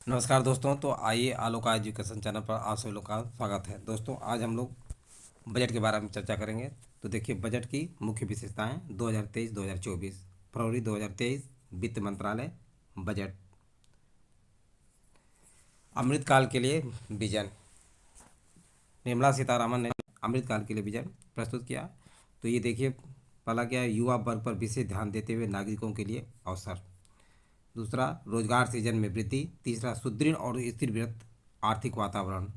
नमस्कार दोस्तों। तो आइए आलोका एजुकेशन चैनल पर आप सभी लोग का स्वागत है। दोस्तों आज हम लोग बजट के बारे में चर्चा करेंगे। तो देखिए, बजट की मुख्य विशेषताएं 2023-2024 फरवरी 2023 वित्त मंत्रालय बजट अमृतकाल के लिए विजन। निर्मला सीतारामन ने अमृतकाल के लिए विजन प्रस्तुत किया। तो ये देखिए, पहला क्या है, युवा वर्ग पर विशेष ध्यान देते हुए नागरिकों के लिए अवसर। दूसरा, रोजगार सृजन में वृद्धि। तीसरा, सुदृढ़ और स्थिर वृहत आर्थिक वातावरण।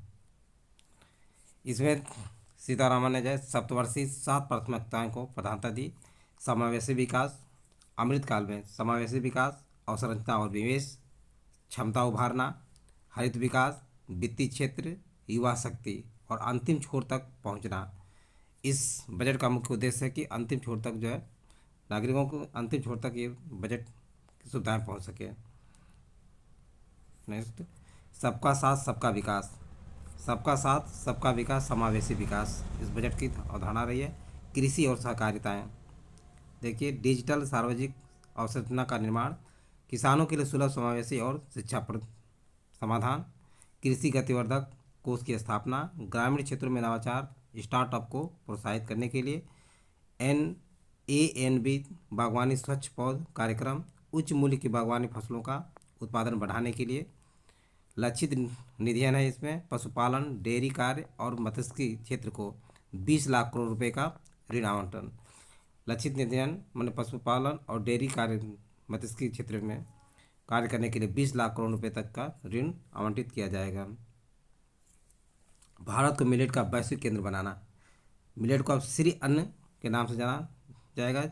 इसमें सीतारामन ने जो है सप्तवर्षीय 7 प्राथमिकताओं को प्रधानता दी। समावेशी विकास, अमृतकाल में समावेशी विकास, अवसंरचना और निवेश, क्षमता उभारना, हरित विकास, वित्तीय क्षेत्र, युवा शक्ति और अंतिम छोर तक पहुंचना। इस बजट का मुख्य उद्देश्य है कि अंतिम छोर तक जो है नागरिकों को अंतिम छोर तक ये बजट की सुविधाएं पहुंच सके। नेक्स्ट, सबका साथ सबका विकास। सबका साथ सबका विकास समावेशी विकास इस बजट की अवधारणा रही है। कृषि और सहकारिताएं, देखिए डिजिटल सार्वजनिक अवसंरचना का निर्माण, किसानों के लिए सुलभ समावेशी और शिक्षाप्रद समाधान, कृषि गतिवर्धक कोष की स्थापना, ग्रामीण क्षेत्रों में नवाचार स्टार्टअप को प्रोत्साहित करने के लिए, NANB बागवानी स्वच्छ पौध कार्यक्रम, उच्च मूल्य की बागवानी फसलों का उत्पादन बढ़ाने के लिए। लक्षित निधियन है इसमें पशुपालन, डेयरी कार्य और मत्स्यिकी क्षेत्र को 20 लाख करोड़ रुपए का ऋण आवंटन। लक्षित निधियन मैंने पशुपालन और डेयरी कार्य मत्स्यिकी क्षेत्र में कार्य करने के लिए 20 लाख करोड़ रुपए तक का ऋण आवंटित किया जाएगा। भारत को मिलेट का वैश्विक केंद्र बनाना। मिलेट को अब श्री अन्न के नाम से जाना जाएगा।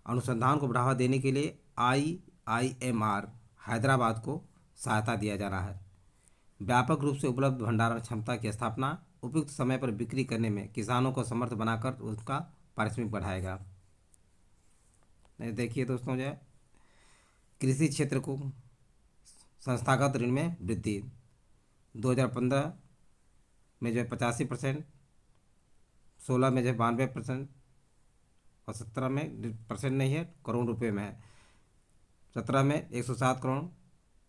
अनुसंधान को बढ़ावा देने के लिए IIMR हैदराबाद को सहायता दिया जा रहा है। व्यापक रूप से उपलब्ध भंडारण क्षमता की स्थापना, उपयुक्त समय पर बिक्री करने में किसानों को समर्थ बनाकर उसका पारिश्रमिक बढ़ाएगा। देखिए दोस्तों, जो है कृषि क्षेत्र को संस्थागत ऋण में वृद्धि। 2015 में जो है 85%, 16 में जो है 92% और 17 में परसेंट नहीं है, करोड़ रुपए में है। 17 में 107 करोड़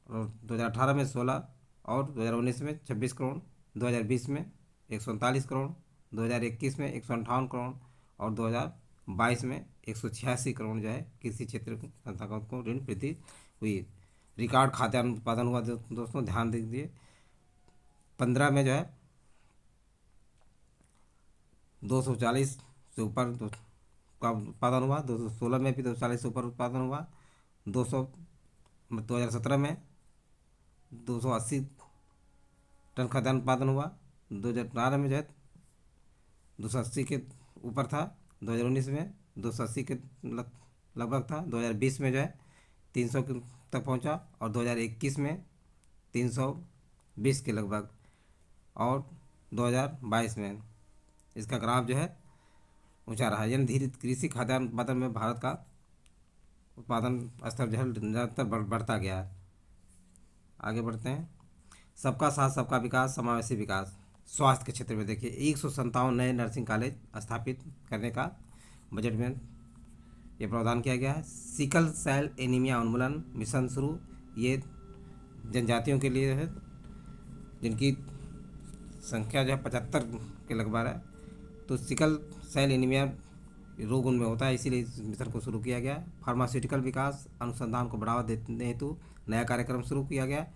और 2018 में 16 और 2019 में 26 करोड़, 2020 में 139 करोड़, 2021 में 158 करोड़ और 2022 में 186 करोड़ जो है कृषि क्षेत्र संस्थागत को ऋण वृद्धि हुई। रिकॉर्ड खाद्यान्न उत्पादन हुआ। दोस्तों ध्यान दीजिए, 15 में जो है 240 से ऊपर का उत्पादन हुआ। 2016 में भी 240 से ऊपर उत्पादन हुआ। 2017 में 280 टन खाद्यान्न उत्पादन हुआ। 2018 में जो है 280 के ऊपर था। 2019 में 280 के लगभग था। 2020 में जो है 300 तक पहुंचा और 2021 में 320 के लगभग और 2022 में इसका ग्राफ जो है ऊंचा रहा। यानी धीरे कृषि खाद्यान्न उत्पादन में भारत का उत्पादन स्तर जो है निरंतर बढ़ता गया है। आगे बढ़ते हैं। सबका साथ सबका विकास समावेशी विकास। स्वास्थ्य के क्षेत्र में देखिए 157 नए नर्सिंग कॉलेज स्थापित करने का बजट में ये प्रावधान किया गया है। सिकल सेल एनीमिया उन्मूलन मिशन शुरू। ये जनजातियों के लिए है जिनकी संख्या जो है 75 के लगभग है। तो सिकल सेल एनीमिया रोग उनमें होता है, इसीलिए इस मिशन को शुरू किया गया। फार्मास्यूटिकल विकास अनुसंधान को बढ़ावा देने हेतु नया कार्यक्रम शुरू किया गया।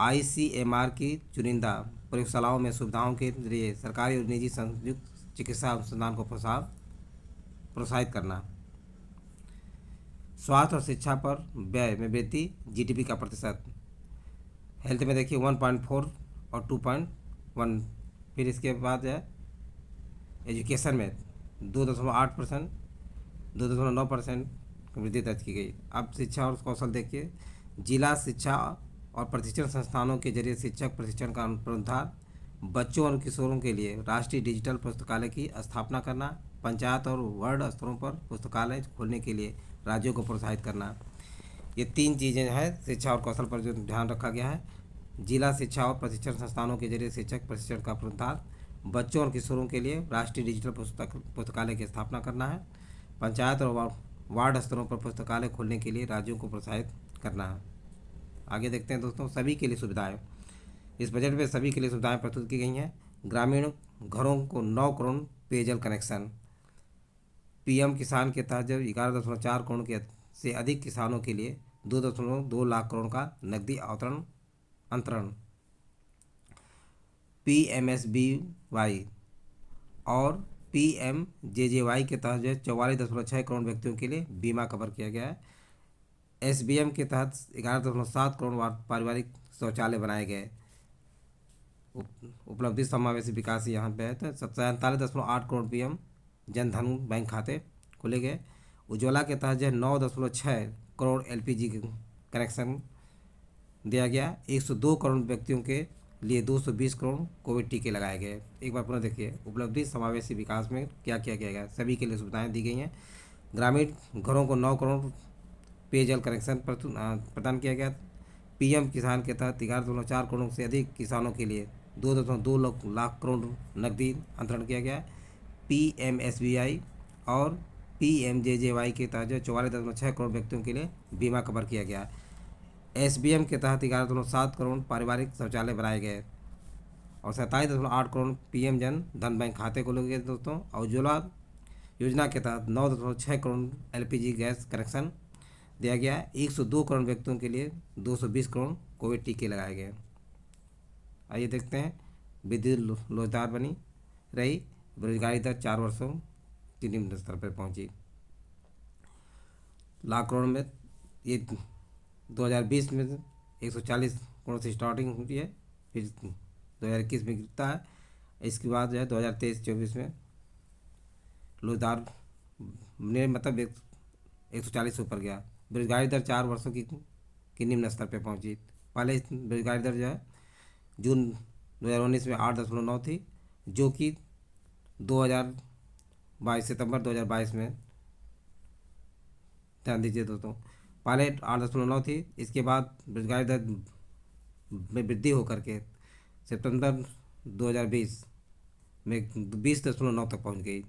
ICMR की चुनिंदा प्रयोगशालाओं में सुविधाओं के जरिए सरकारी और निजी संयुक्त चिकित्सा अनुसंधान को प्रोत्साहित करना। स्वास्थ्य और शिक्षा पर व्यय में वृद्धि, GDP का प्रतिशत। हेल्थ में देखिए 1.4 और 2.1। फिर इसके बाद है एजुकेशन में 2.8%, 2.9% की वृद्धि दर्ज की गई। अब शिक्षा और कौशल देखिए, जिला शिक्षा और प्रशिक्षण संस्थानों के जरिए शिक्षक प्रशिक्षण का पुनरुद्धार, बच्चों और किशोरों के लिए राष्ट्रीय डिजिटल पुस्तकालय की स्थापना करना, पंचायत और वार्ड स्तरों पर पुस्तकालय खोलने के लिए राज्यों को प्रोत्साहित करना। ये 3 चीज़ें हैं शिक्षा और कौशल पर जो ध्यान रखा गया है। जिला शिक्षा और प्रशिक्षण संस्थानों के जरिए शिक्षक प्रशिक्षण का पुनरुद्धार, बच्चों और किशोरों के लिए राष्ट्रीय डिजिटल पुस्तकालय की स्थापना करना है, पंचायत और वार्ड स्तरों पर पुस्तकालय खोलने के लिए राज्यों को प्रोत्साहित करना है। आगे देखते हैं दोस्तों, सभी के लिए सुविधाएं। इस बजट में सभी के लिए सुविधाएं प्रस्तुत की गई हैं। ग्रामीण घरों को 9 करोड़ पेयजल कनेक्शन। पीएम किसान के तहत जब 11.4 करोड़ के से अधिक किसानों के लिए 2.2 लाख करोड़ का नकदी अवतरण अंतरण। PMSBY और PMJJY के तहत जो है 44.6 करोड़ व्यक्तियों के लिए बीमा कवर किया गया है। SBM के तहत 11.7 करोड़ पारिवारिक शौचालय बनाए गए। उपलब्धि समावेशी विकास यहाँ पे है तो 47.8 करोड़ PM जनधन बैंक खाते खोले गए। उज्ज्वला के तहत जो है 9.6 करोड़ LPG कनेक्शन दिया गया। 102 करोड़ व्यक्तियों के लिए 220 करोड़ कोविड टीके लगाए गए। एक बार पुनः देखिए, उपलब्धि समावेशी विकास में क्या क्या किया गया। सभी के लिए सुविधाएं दी गई हैं। ग्रामीण घरों को 9 करोड़ पेयजल कनेक्शन प्रदान किया गया। PM किसान के तहत 11.4 करोड़ से अधिक किसानों के लिए 2.2 लाख करोड़ नकदी अंतरण किया गया। PMSBI और PMJJY के तहत 44.6 करोड़ व्यक्तियों के लिए बीमा कवर किया गया। SBM के तहत 11.7 करोड़ पारिवारिक शौचालय बनाए गए और 47.8 करोड़ PM जन धन बैंक खाते खोले गए दोस्तों। और उज्ज्वला योजना के तहत 9.6 करोड़ LPG गैस कनेक्शन दिया गया। 102 करोड़ व्यक्तियों के लिए 220 करोड़ कोविड टीके लगाए गए। आइए देखते हैं, विद्युत रोजगार बनी रही। बेरोजगारी दर 4 वर्षों की निम्न स्तर पर पहुंची। लाख करोड़ में ये 2020 में 140 करोड़ से स्टार्टिंग होती है, फिर 2021 में गिरता है। इसके बाद जो है 2023-24 में रोजगार ने मतलब 140 से ऊपर गया। बेरोजगारी दर 4 वर्षों की निम्न स्तर पर पहुंची। पहले बेरोजगारी दर जो है जून 2019 में 8.9 थी, जो कि 2022 सितंबर 2022 में, ध्यान दीजिए दोस्तों, पहले 8.9 थी। इसके बाद बेरोजगारी दर में वृद्धि होकर के सितंबर 2020 में 20.9 तक पहुंच गई,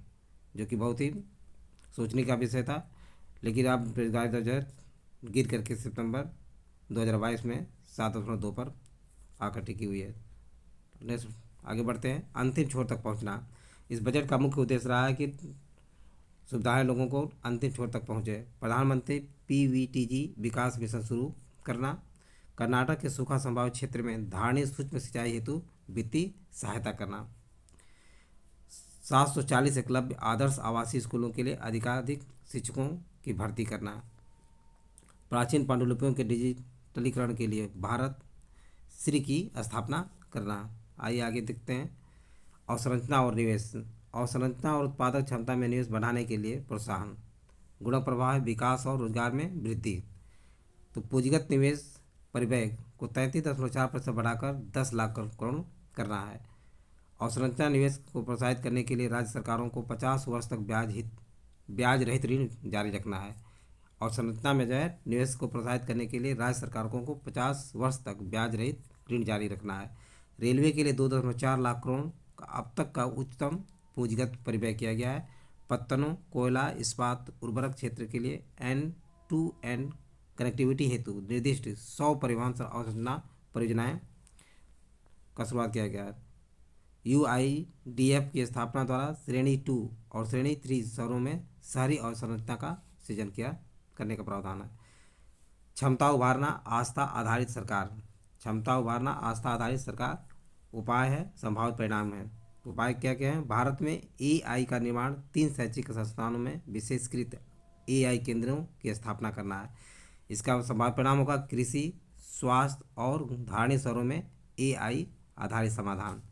जो कि बहुत ही सोचने का विषय था। लेकिन अब बेरोजगारी दर जो है गिर करके सितंबर 2022 में 7.2 पर आकर टिकी हुई है। नेक्स्ट आगे बढ़ते हैं, अंतिम छोर तक पहुंचना। इस बजट का मुख्य उद्देश्य रहा है कि सुविधाएं लोगों को अंतिम छोर तक पहुंचे। प्रधानमंत्री PVTG विकास मिशन शुरू करना। कर्नाटक के सूखा संभावित क्षेत्र में धारणीय सूक्ष्म सिंचाई हेतु वित्तीय सहायता करना। 740 एकलव्य आदर्श आवासीय स्कूलों के लिए अधिकाधिक शिक्षकों की भर्ती करना। प्राचीन पांडुलिपियों के डिजिटलीकरण के लिए भारत श्री की स्थापना करना। आइए आगे देखते हैं, अवसंरचना और निवेश। अवसंरचना और उत्पादक क्षमता में निवेश बढ़ाने के लिए प्रोत्साहन। गुणक प्रवाह विकास और रोजगार में वृद्धि। तो पूंजीगत निवेश परिव्यय को 33.4% बढ़ाकर 10 लाख करोड़ करना है। अवसंरचना निवेश को प्रोत्साहित करने के लिए राज्य सरकारों को 50 वर्ष तक ब्याज रहित ऋण जारी रखना है। अवसंरचना में जो है निवेश को प्रोत्साहित करने के लिए राज्य सरकारों को 50 वर्ष तक ब्याज रहित ऋण जारी रखना है। रेलवे के लिए 2.4 लाख करोड़ का अब तक का उच्चतम पूंजीगत परिव्यय किया गया है। पत्तनों, कोयला, इस्पात, उर्वरक क्षेत्र के लिए end-to-end कनेक्टिविटी हेतु निर्दिष्ट 100 परिवहन अवसंरचना परियोजनाएं का शुरुआत किया गया है। UIDF की स्थापना द्वारा श्रेणी 2 और श्रेणी 3 शहरों में शहरी अवसंरचना का सृजन करने का प्रावधान है। क्षमता उभारना आस्था आधारित सरकार। क्षमता उभारना आस्था आधारित सरकार उपाय है, संभावित परिणाम है। उपाय क्या क्या है? भारत में AI का निर्माण 3 शैक्षिक संस्थानों में विशेषकृत AI केंद्रों की स्थापना करना है। इसका संभावित परिणाम होगा कृषि, स्वास्थ्य और धारणीय शहरों में AI आधारित समाधान।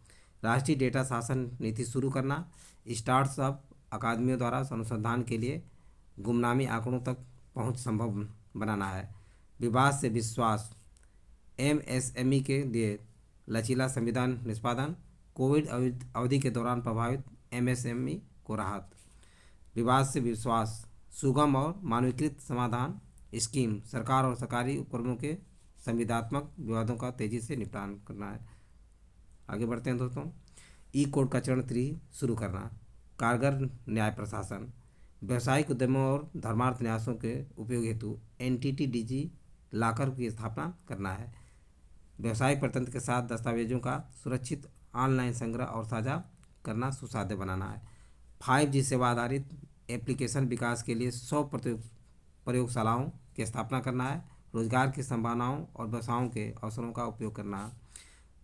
राष्ट्रीय डेटा शासन नीति शुरू करना। स्टार्टअप अकादमियों द्वारा अनुसंधान के लिए गुमनामी आंकड़ों तक पहुंच संभव बनाना है। विवाद से विश्वास। MSME के लिए लचीला संविधान निष्पादन। कोविड अवधि के दौरान प्रभावित MSME को राहत। विवाद से विश्वास, सुगम और मानवीकृत समाधान स्कीम। सरकार और सरकारी उपक्रमों के संविदात्मक विवादों का तेजी से निपटान करना है। आगे बढ़ते हैं दोस्तों, कोड का चरण 3 शुरू करना। कारगर न्याय प्रशासन। व्यावसायिक उद्यमों और धर्मार्थ न्यासों के उपयोग हेतु NTT लाकर की स्थापना करना है। व्यवसायिक प्रतंत्र के साथ दस्तावेजों का सुरक्षित ऑनलाइन संग्रह और साझा करना सुसाध्य बनाना है। 5G सेवा आधारित एप्लीकेशन विकास के लिए 100 प्रयोगशालाओं की स्थापना करना है। रोजगार की संभावनाओं और व्यवसायों के अवसरों का उपयोग करना है।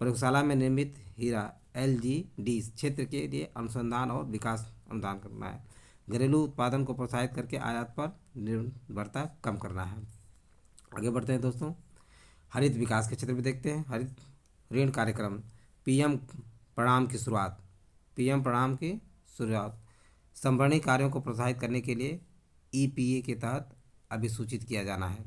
प्रयोगशाला में निर्मित हीरा LGD क्षेत्र के लिए अनुसंधान और विकास अनुदान करना है। घरेलू उत्पादन को प्रोत्साहित करके आयात पर निर्भरता कम करना है। आगे बढ़ते हैं दोस्तों, हरित विकास के क्षेत्र में देखते हैं। हरित ऋण कार्यक्रम PM प्रणाम की शुरुआत। PM प्रणाम की शुरुआत संभरणी कार्यों को प्रोत्साहित करने के लिए EPA के तहत अभिसूचित किया जाना है।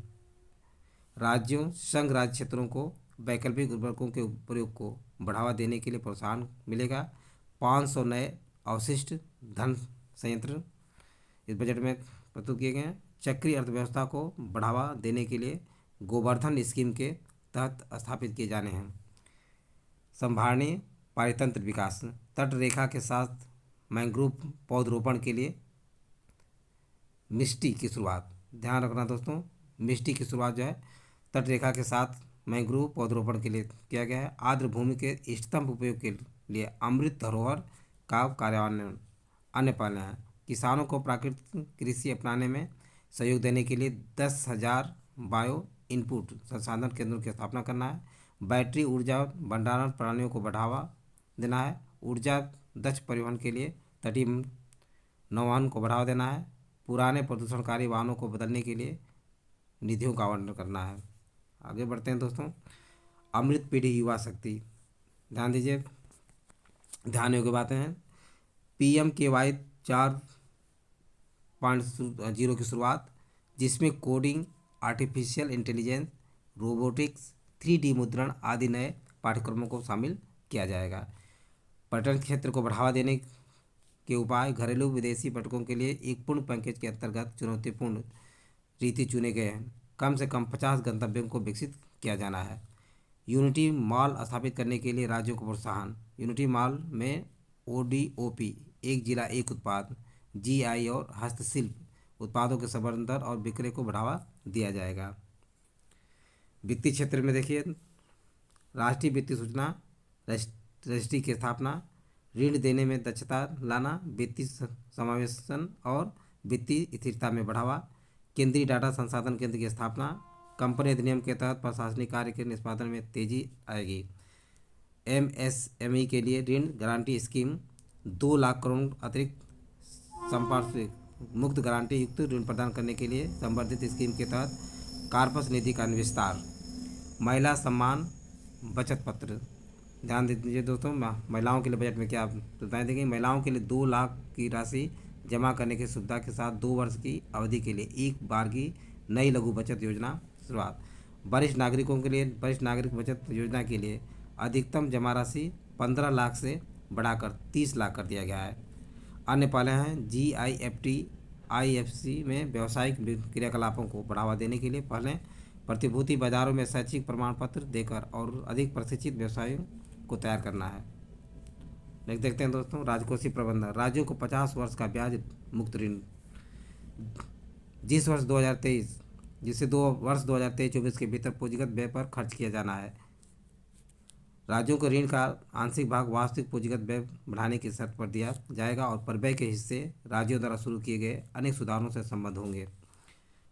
राज्यों संघ राज्य क्षेत्रों को वैकल्पिक उर्वरकों के प्रयोग को बढ़ावा देने के लिए प्रोत्साहन मिलेगा। 500 नए अवशिष्ट धन संयंत्र इस बजट में प्रस्तुत किए गए हैं। चक्रीय अर्थव्यवस्था को बढ़ावा देने के लिए गोवर्धन स्कीम के तहत स्थापित किए जाने हैं। संभारणीय पारितंत्र विकास तट रेखा के साथ मैंग्रोव पौधरोपण के लिए मिस्टी की शुरुआत। ध्यान रखना दोस्तों, मिस्टी की शुरुआत जो है तट रेखा के साथ मैंग्रोव पौधरोपण के लिए किया गया है। आर्द्र भूमि के इष्टतम उपयोग के लिए अमृत धरोहर का कार्यान्वयन। अन्य पहले हैं किसानों को प्राकृतिक कृषि अपनाने में सहयोग देने के लिए 10,000 बायो इनपुट संसाधन केंद्रों की स्थापना करना है। बैटरी ऊर्जा भंडारण प्रणालियों को बढ़ावा देना है। ऊर्जा दक्ष परिवहन के लिए तटीय नौवहन को बढ़ावा देना है। पुराने प्रदूषणकारी वाहनों को बदलने के लिए निधियों का आवंटन करना है। आगे बढ़ते हैं दोस्तों, अमृत पीढ़ी युवा शक्ति। ध्यान दीजिए, ध्यान योग्य बातें हैं। PMKY 4.0 की शुरुआत, जिसमें coding, artificial intelligence, robotics, 3D मुद्रण आदि नए पाठ्यक्रमों को शामिल किया जाएगा। पर्यटन क्षेत्र को बढ़ावा देने के उपाय घरेलू विदेशी पर्यटकों के लिए एक पूर्ण पैकेज के अंतर्गत चुनौतीपूर्ण रीति चुने गए हैं। कम से कम 50 गंतव्यों को विकसित किया जाना है। यूनिटी मॉल स्थापित करने के लिए राज्यों को प्रोत्साहन। यूनिटी मॉल में ODOP एक जिला एक उत्पाद, GI और हस्तशिल्प उत्पादों के संवर्धन और विक्रय को बढ़ावा दिया जाएगा। वित्तीय क्षेत्र में देखिए, राष्ट्रीय वित्तीय सूचना रजिस्ट्री की स्थापना, ऋण देने में दक्षता लाना, वित्तीय समावेशन और वित्तीय स्थिरता में बढ़ावा, केंद्रीय डाटा संसाधन केंद्र की स्थापना, कंपनी अधिनियम के तहत प्रशासनिक कार्य के निष्पादन में तेजी आएगी। MSME के लिए ऋण गारंटी स्कीम, 2 लाख करोड़ अतिरिक्त संपार्श्विक मुक्त गारंटी युक्त ऋण प्रदान करने के लिए संवर्धित स्कीम के तहत कार्पस निधि का विस्तार। महिला सम्मान बचत पत्र। ध्यान दीजिए दोस्तों, महिलाओं के लिए बजट में क्या सुविधाएं दी गई। महिलाओं के लिए 2 लाख की राशि जमा करने की सुविधा के साथ 2 वर्ष की अवधि के लिए एक बार की नई लघु बचत योजना शुरुआत। वरिष्ठ नागरिकों के लिए वरिष्ठ नागरिक बचत योजना के लिए अधिकतम जमा राशि 15 लाख से बढ़ाकर 30 लाख कर दिया गया है। अन्य पहले हैं GIFT IFC में व्यावसायिक क्रियाकलापों को बढ़ावा देने के लिए पहले प्रतिभूति बाजारों में शैक्षिक प्रमाण पत्र देकर और अधिक प्रशिक्षित व्यवसायियों को तैयार करना है। नेक्स्ट देखते हैं दोस्तों, राजकोषीय प्रबंधन। राज्यों को 50 वर्ष का ब्याज मुक्त ऋण जिसे वर्ष 2023-24 के भीतर पूंजीगत व्यय पर खर्च किया जाना है। राज्यों को ऋण का आंशिक भाग वास्तविक पूंजीगत व्यय बढ़ाने की शर्त पर दिया जाएगा और परिव्यय के हिस्से राज्यों द्वारा शुरू किए गए अनेक सुधारों से संबद्ध होंगे।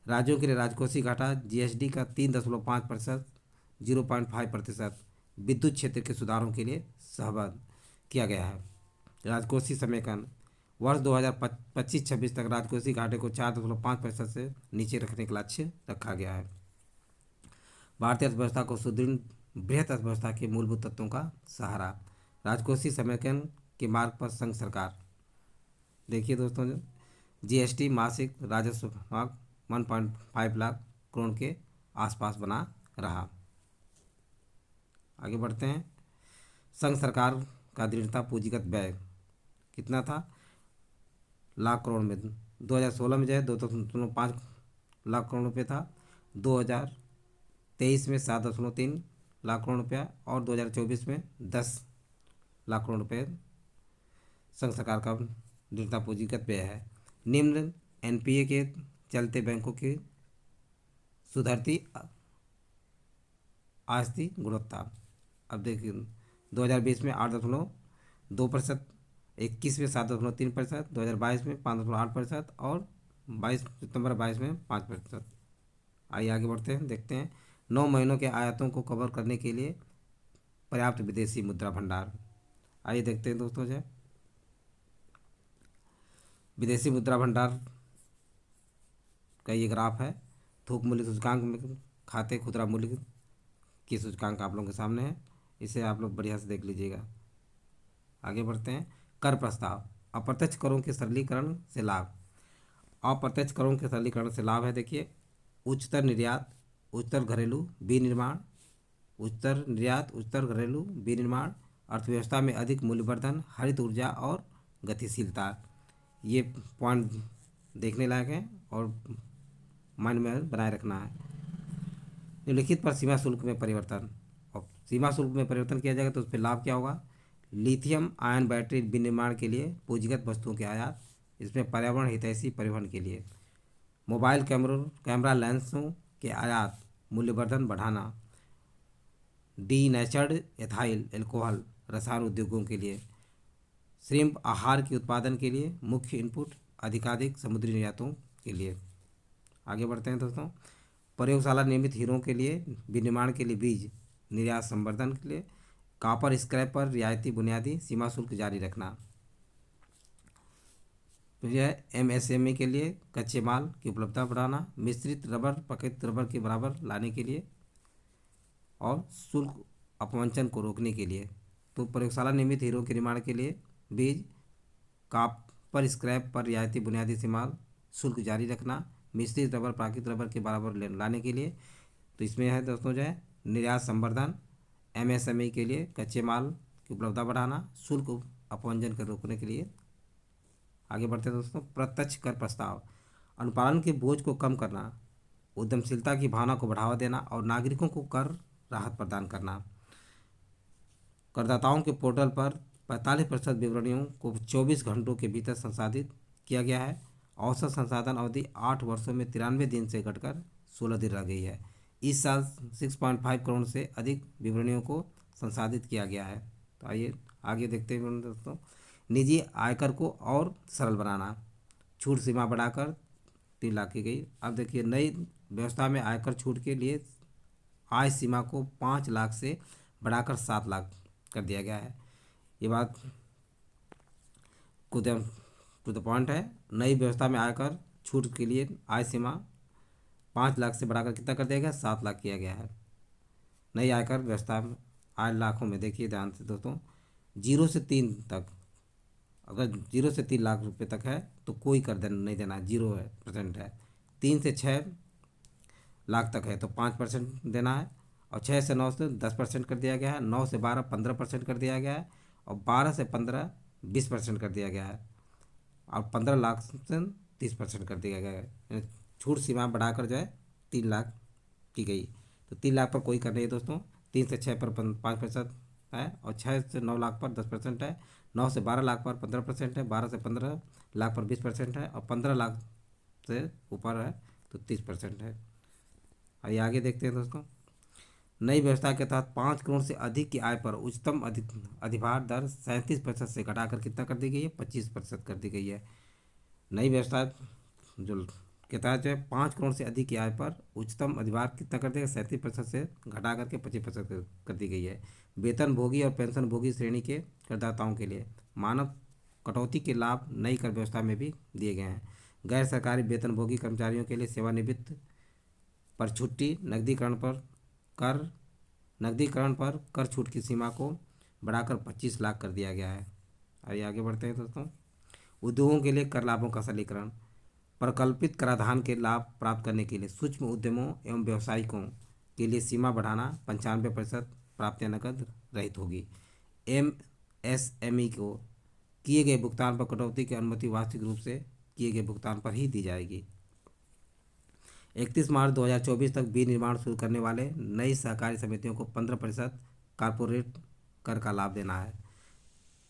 राज्यों के लिए राजकोषीय घाटा GSD का 3.5%, 0.5% विद्युत क्षेत्र के सुधारों के लिए सहबद्ध किया गया है। राजकोषीय समेकन वर्ष 2025-26 तक राजकोषीय घाटे को 4.5% से नीचे रखने का लक्ष्य रखा गया है। भारतीय अर्थव्यवस्था को सुदृढ़ बृहत अर्थव्यवस्था के मूलभूत तत्वों का सहारा। राजकोषीय समेकन के मार्ग पर संघ सरकार। देखिए दोस्तों, GST मासिक राजस्व 1.5 लाख करोड़ के आसपास बना रहा। आगे बढ़ते हैं, संघ सरकार का दृढ़ता पूंजीगत व्यय कितना था लाख करोड़ में। 2016 में जो है 2.5 लाख करोड़ रुपये था, 2023 में 7.3 लाख करोड़ रुपया और 2024 में 10 लाख करोड़ रुपये संघ सरकार का दृढ़ता पूंजीगत व्यय है। निम्न NPA के चलते बैंकों की सुधरती आस्ती गुणवत्ता। अब देखिए 2020 में 8.2%, 21 में 7.3%, 2022 में 5.8% और 22 सितंबर में 5%। आइए आगे बढ़ते हैं, देखते हैं 9 महीनों के आयातों को कवर करने के लिए पर्याप्त विदेशी मुद्रा भंडार। आइए देखते हैं दोस्तों जो विदेशी मुद्रा भंडार का ये ग्राफ है। थोक मूल्य सूचकांक में खाते खुदरा मूल्य की सूचकांक आप लोगों के सामने है, इसे आप लोग बढ़िया से देख लीजिएगा। आगे बढ़ते हैं, कर प्रस्ताव। अप्रत्यक्ष करों के सरलीकरण से लाभ। अप्रत्यक्ष करों के सरलीकरण से लाभ है, देखिए उच्चतर निर्यात, उच्चतर घरेलू विनिर्माण, उच्चतर निर्यात, उच्चतर घरेलू विनिर्माण, अर्थव्यवस्था में अधिक मूल्यवर्धन, हरित ऊर्जा और गतिशीलता। ये पॉइंट देखने लायक है और माइंड में बनाए रखना है। निम्नलिखित पर सीमा शुल्क में परिवर्तन। और सीमा शुल्क में परिवर्तन किया जाएगा तो उस पर लाभ क्या होगा? लिथियम आयन बैटरी विनिर्माण के लिए पूंजीगत वस्तुओं के आयात, इसमें पर्यावरण हितैषी परिवहन के लिए मोबाइल कैमरा लेंसों के आयात, मूल्यवर्धन बढ़ाना, डीनेचर्ड एथाइल एल्कोहल रसायन उद्योगों के लिए, श्रिम्प आहार के उत्पादन के लिए मुख्य इनपुट, अधिकाधिक समुद्री निर्यातों के लिए। आगे बढ़ते हैं दोस्तों, प्रयोगशाला निर्मित हीरों के लिए विनिर्माण के लिए बीज, निर्यात संवर्धन के लिए, कॉपर स्क्रैप पर रियायती बुनियादी सीमा शुल्क जारी रखना। तो यह एमएसएमई के लिए कच्चे माल की उपलब्धता बढ़ाना, मिश्रित रबर पकित रबर के बराबर लाने के लिए और शुल्क अपवंचन को रोकने के लिए। तो प्रयोगशाला निर्मित हीरो के निर्माण के लिए बीज, कॉपर स्क्रैप पर रियायती बुनियादी सीमा शुल्क जारी रखना, मिश्रित रबर प्राकृतिक रबर के बराबर लाने के लिए। तो इसमें है दोस्तों जो है निर्यात संवर्धन, एमएसएमई के लिए कच्चे माल की उपलब्धता बढ़ाना, शुल्क अपवंचन को रोकने के लिए। आगे बढ़ते हैं दोस्तों, प्रत्यक्ष कर प्रस्ताव। अनुपालन के बोझ को कम करना, उद्यमशीलता की भावना को बढ़ावा देना और नागरिकों को कर राहत प्रदान करना। करदाताओं के पोर्टल पर 45% विवरणियों को 24 घंटों के भीतर संसाधित किया गया है। औसत संसाधन अवधि 8 वर्षों में 93 दिन से घटकर 16 दिन रह गई है। इस साल 6.5 करोड़ से अधिक विवरणियों को संसाधित किया गया है। तो आइए आगे देखते हैं दोस्तों, निजी आयकर को और सरल बनाना, छूट सीमा बढ़ाकर 3 लाख की गई। अब देखिए नई व्यवस्था में आयकर छूट के लिए आय सीमा को 5 लाख से बढ़ाकर 7 लाख कर दिया गया है। ये बात टू द पॉइंट है। नई व्यवस्था में आयकर छूट के लिए आय सीमा 5 लाख से बढ़ाकर कितना कर दिया गया? 7 लाख किया गया है। नई आयकर व्यवस्था में आय लाखों में देखिए ध्यान से दोस्तों, 0 से 3 तक, अगर 0 से 3 लाख रुपए तक है तो कोई कर नहीं देना, 0% है। 3 से 6 लाख तक है तो 5% देना है, और 6 से 9 से 10% कर दिया गया है, 9 से 12 15% कर दिया गया है, और 12 से 15 20% कर दिया गया है, और 15 लाख से 30% कर दिया गया है। यानी छूट सीमा बढ़ाकर जो है 3 लाख की गई। तो 3 लाख पर कोई कर नहीं है दोस्तों, 3 से 6 पर 5% है, और 6 से 9 लाख पर 10% है, 9 से 12 लाख पर 15% है, 12 से 15 लाख पर 20% है, और 15 लाख से ऊपर है तो 30% है। आइए आगे देखते हैं दोस्तों, नई व्यवस्था के तहत 5 करोड़ से अधिक की आय पर उच्चतम अधिभार दर 37% से घटाकर कितना कर दी गई है? 25% कर दी गई है। नई व्यवस्था जो के तहत जो है 5 करोड़ से अधिक की आय पर उच्चतम अधिभार कितना कर देगा? 37% से घटा करके 25% कर दी गई है। वेतन भोगी और पेंशन भोगी श्रेणी के करदाताओं के लिए मानव कटौती के लाभ नई कर व्यवस्था में भी दिए गए हैं। गैर सरकारी वेतन भोगी कर्मचारियों के लिए सेवानिवृत्त पर छुट्टी, नकदीकरण पर कर छूट की सीमा को बढ़ाकर 25 लाख कर दिया गया है। आइए आगे बढ़ते हैं दोस्तों, उद्योगों के लिए कर लाभों का सरलीकरण। प्रकल्पित कराधान के लाभ प्राप्त करने के लिए सूक्ष्म उद्यमों एवं व्यवसायिकों के लिए सीमा बढ़ाना, 95% प्राप्तियां नकद रहित होगी। एमएसएमई को किए गए भुगतान पर कटौती की अनुमति वास्तविक रूप से किए गए भुगतान पर ही दी जाएगी। 31 मार्च 2024 तक विनिर्माण शुरू करने वाले नई सहकारी समितियों को 15% कारपोरेट कर का लाभ देना है।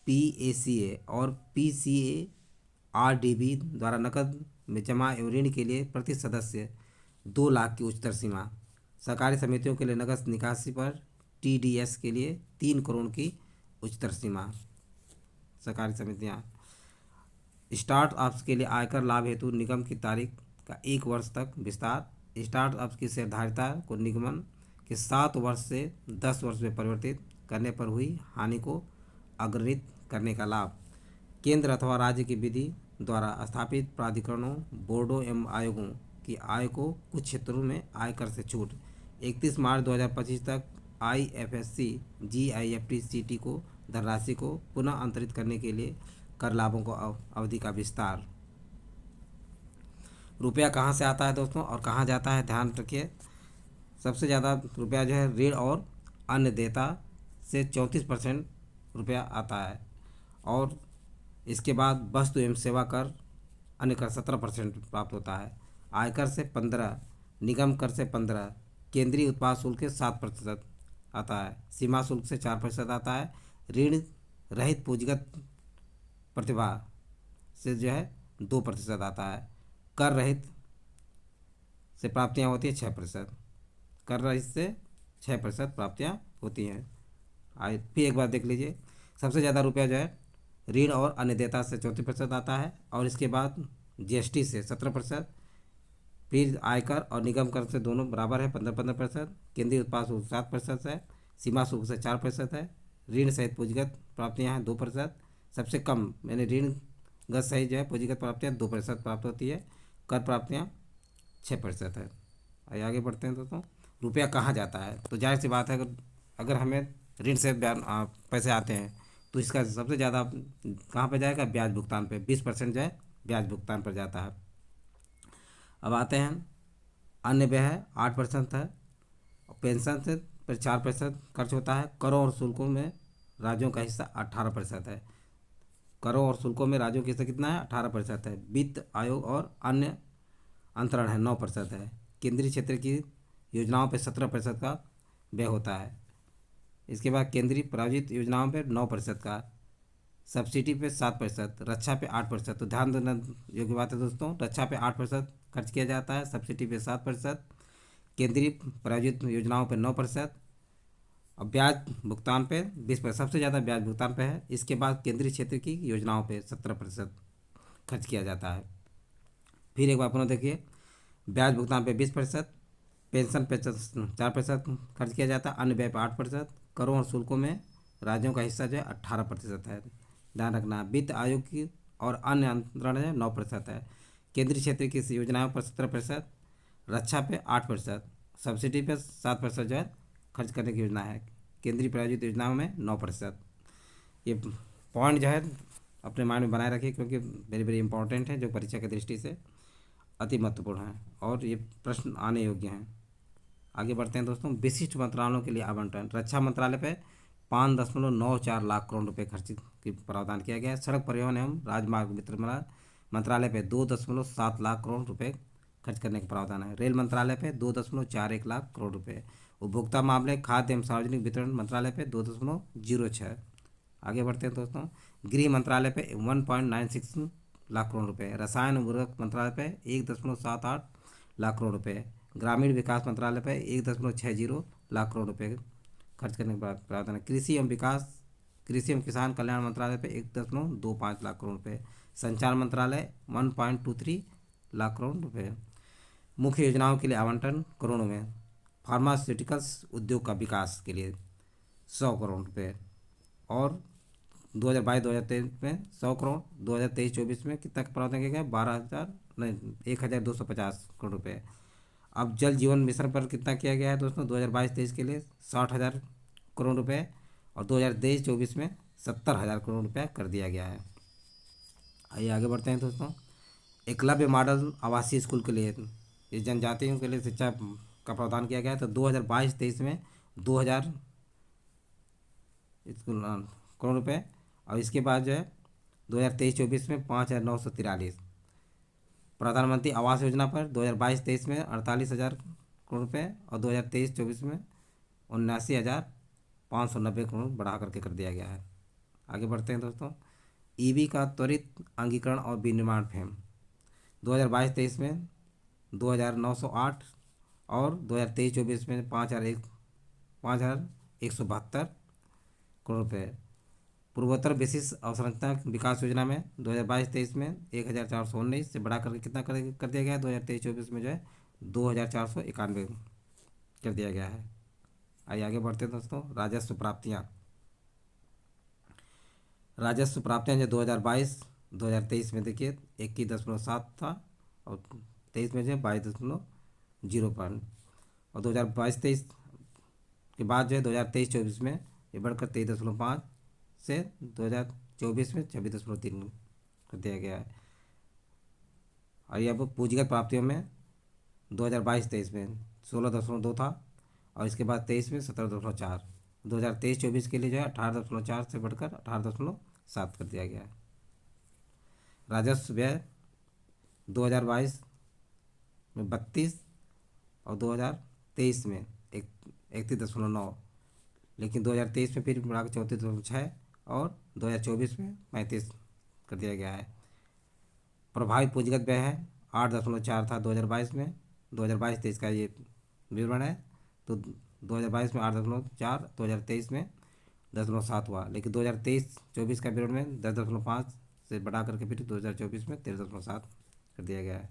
पीएसीए और पीसीएआरडीबी द्वारा नकद में जमा एवं ऋण के लिए प्रति सदस्य 2 लाख की उच्चतर सीमा सहकारी समितियों के लिए नगद निकासी पर TDS के लिए 3 करोड़ की उच्चतर सीमा। सहकारी समितियाँ। स्टार्टअप्स के लिए आयकर लाभ हेतु निगम की तारीख का 1 वर्ष तक विस्तार। स्टार्टअप्स की शेयरधारिता को निगमन के 7 वर्ष से 10 वर्ष में परिवर्तित करने पर हुई हानि को अग्रहित करने का लाभ। केंद्र अथवा राज्य की विधि द्वारा स्थापित प्राधिकरणों, बोर्डों एवं आयोगों की आय को कुछ क्षेत्रों में आयकर से छूट। 31 मार्च 2025 तक IFSC GIFT को धनराशि को पुनः अंतरित करने के लिए कर लाभों को अवधि का विस्तार। रुपया कहाँ से आता है दोस्तों और कहाँ जाता है, ध्यान रखिए। सबसे ज़्यादा रुपया जो है ऋण और अन्य देयता से 34% रुपया आता है, और इसके बाद वस्तु एवं सेवा कर अन्य कर 17% प्राप्त होता है। आयकर से 15, निगम कर से 15, केंद्रीय उत्पाद शुल्क से 7% आता है, सीमा शुल्क से 4% आता है, ऋण रहित पूंजीगत प्रतिभा से जो है 2% आता है, कर रहित से प्राप्तियाँ होती है 6%, कर रहित से 6% प्राप्तियाँ होती हैं। आइए फिर एक बार देख लीजिए। सबसे ज़्यादा रुपया जो है ऋण और अन्य देयता से 34% आता है, और इसके बाद GST से 17%, फिर आयकर और निगम कर से दोनों बराबर है 15-15%, केंद्रीय उत्पाद शुल्क 7% है, सीमा शुल्क से 4% है, ऋण सहित पूंजीगत प्राप्तियाँ हैं 2%, सबसे कम यानी ऋणगत सहित जो है पूंजीगत प्राप्तियाँ 2% प्राप्त होती है, कर प्राप्तियाँ 6% है। आइए आगे बढ़ते हैं दोस्तों। रुपया कहाँ जाता है, तो जाहिर सी बात है अगर हमें ऋण से पैसे आते हैं तो इसका सबसे ज़्यादा कहाँ पे जाएगा, ब्याज भुगतान पे 20% जो है ब्याज भुगतान पर जाता है। अब आते हैं अन्य व्यय है 8% है, पेंशन से पर 4% खर्च होता है, करों और शुल्कों में राज्यों का हिस्सा 18% है। करों और शुल्कों में राज्यों का हिस्सा कितना है, 18% है। वित्त आयोग और अन्य अंतरण है 9% है। केंद्रीय क्षेत्र की योजनाओं पर 17% का व्यय होता है। इसके बाद केंद्रीय प्रायोजित योजनाओं पर 9% का, सब्सिडी पे 7%, रक्षा पे 8%। तो ध्यान देना योग्य बात है दोस्तों, रक्षा पे 8% खर्च किया जाता है, सब्सिडी पे 7%, केंद्रीय प्रायोजित योजनाओं पे 9%, और ब्याज भुगतान पे 20%। सबसे ज़्यादा ब्याज भुगतान पे है। इसके बाद केंद्रीय क्षेत्र की योजनाओं पे 17% खर्च किया जाता है। फिर एक बार पुनः देखिए, ब्याज भुगतान पे 20%, पेंशन पे 4% खर्च किया जाता है, अन्य व्यय पे 8%, करों और शुल्कों में राज्यों का हिस्सा जो है 18% है। ध्यान रखना, वित्त आयोग की और अन्य अंतरण है 9% है, केंद्रीय क्षेत्र की योजनाओं पर 17%, रक्षा पे 8%, सब्सिडी पे 7% जो है खर्च करने की योजना है, केंद्रीय प्रायोजित योजनाओं में 9%। ये पॉइंट जो है अपने माइंड में बनाए रखिए, क्योंकि वेरी वेरी इंपॉर्टेंट है, जो परीक्षा की दृष्टि से अति महत्वपूर्ण है और ये प्रश्न आने योग्य हैं। आगे बढ़ते हैं दोस्तों। विशिष्ट मंत्रालयों के लिए आवंटन। रक्षा मंत्रालय पे 5.94 लाख करोड़ रुपए खर्च की प्रावधान किया गया है। सड़क परिवहन एवं राजमार्ग वितरण मंत्रालय पे 2.7 लाख करोड़ रुपए खर्च करने का प्रावधान है। रेल मंत्रालय पे 2.41 लाख करोड़ रुपए। उपभोक्ता मामले, खाद्य एवं सार्वजनिक वितरण मंत्रालय पे 2.06। आगे बढ़ते हैं दोस्तों। गृह मंत्रालय पे 1.96 लाख करोड़ रुपए। रसायन उर्वरक मंत्रालय पे 1.78 लाख करोड़ रुपए। ग्रामीण विकास मंत्रालय पे 1.60 लाख करोड़ रुपए खर्च करने के बाद प्रावधान है। कृषि एवं किसान कल्याण मंत्रालय पे 1.25 लाख करोड़ रुपए। संचार मंत्रालय 1.23 लाख करोड़ रुपए। मुख्य योजनाओं के लिए आवंटन करोड़ों में। फार्मास्यूटिकल्स उद्योग का विकास के लिए 100 करोड़ रुपए, और 2022-2023 में 100 करोड़, 2023-24 में कितना प्रावधान किया गया, 1,250 करोड़ रुपए। अब जल जीवन मिशन पर कितना किया गया है दोस्तों, 2022-23 के लिए 60,000 करोड़ रुपए, और 2023-24 में 70,000 करोड़ रुपए कर दिया गया है। आइए आगे बढ़ते हैं दोस्तों। एकलव्य मॉडल आवासीय स्कूल के लिए, ये जनजातियों के लिए शिक्षा का प्रावधान किया गया है। तो 2022-23 में 2,000 स्कूल करोड़ रुपए, और इसके बाद जो है 2023-24 में 5,943। प्रधानमंत्री आवास योजना पर 2022-23 में 48,000 करोड़ रुपए, और 2023-24 में 79,590 करोड़ बढ़ा करके कर दिया गया है। आगे बढ़ते हैं दोस्तों। ईवी का त्वरित अंगीकरण और विनिर्माण फ्रेम 2022-23 में 2,908, और 2023-24 में 5,172 करोड़ रुपये। पूर्वोत्तर विशिष्ट अवसंरचना विकास योजना में 2022-23 में 1,419 से बढ़ा करके कितना कर दिया गया है, 2023-24 में जो है 2,491 कर दिया गया है। आइए आगे बढ़ते हैं दोस्तों। राजस्व प्राप्तियाँ जो 2022-2023 में देखिए 21.7 था, और 23 में जो है 22.05, और 2022-23 के बाद जो है 2023-24 में ये बढ़कर 23.5 से 2024 में 26.3 कर दिया गया है। और ये अब पूंजीगत प्राप्तियों में 2022-23 में 16.2 था, और इसके बाद 23 में 17.4, 2023-24 के लिए जो है 18.4 से बढ़कर 18.7 कर दिया गया है। राजस्व व्यय 2022 में 32 और 2023 में 31.9, लेकिन 2023 में फिर बढ़ाकर 34.6 और 2024 में 35 कर दिया गया है। प्रभावित पूंजीगत व्यय है 8.4 था 2022 में, 2022-23 का ये विवरण है। तो 2022 में 8.4, 2023 में 10.7 हुआ, लेकिन 2023-24 का विवरण में 10.5 से बढ़ा करके फिर 2024 में 13.7 कर दिया गया है।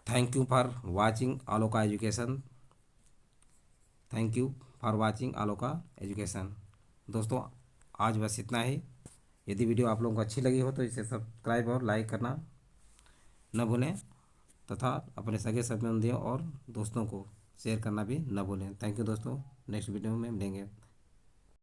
Thank you for watching Aloka education. Thank you for watching Aloka education. दोस्तों आज बस इतना ही। यदि वीडियो आप लोगों को अच्छी लगी हो तो इसे सब्सक्राइब और लाइक करना न भूलें, तथा अपने सगे संबंधियों और दोस्तों को शेयर करना भी न भूलें। थैंक यू दोस्तों, नेक्स्ट वीडियो में मिलेंगे।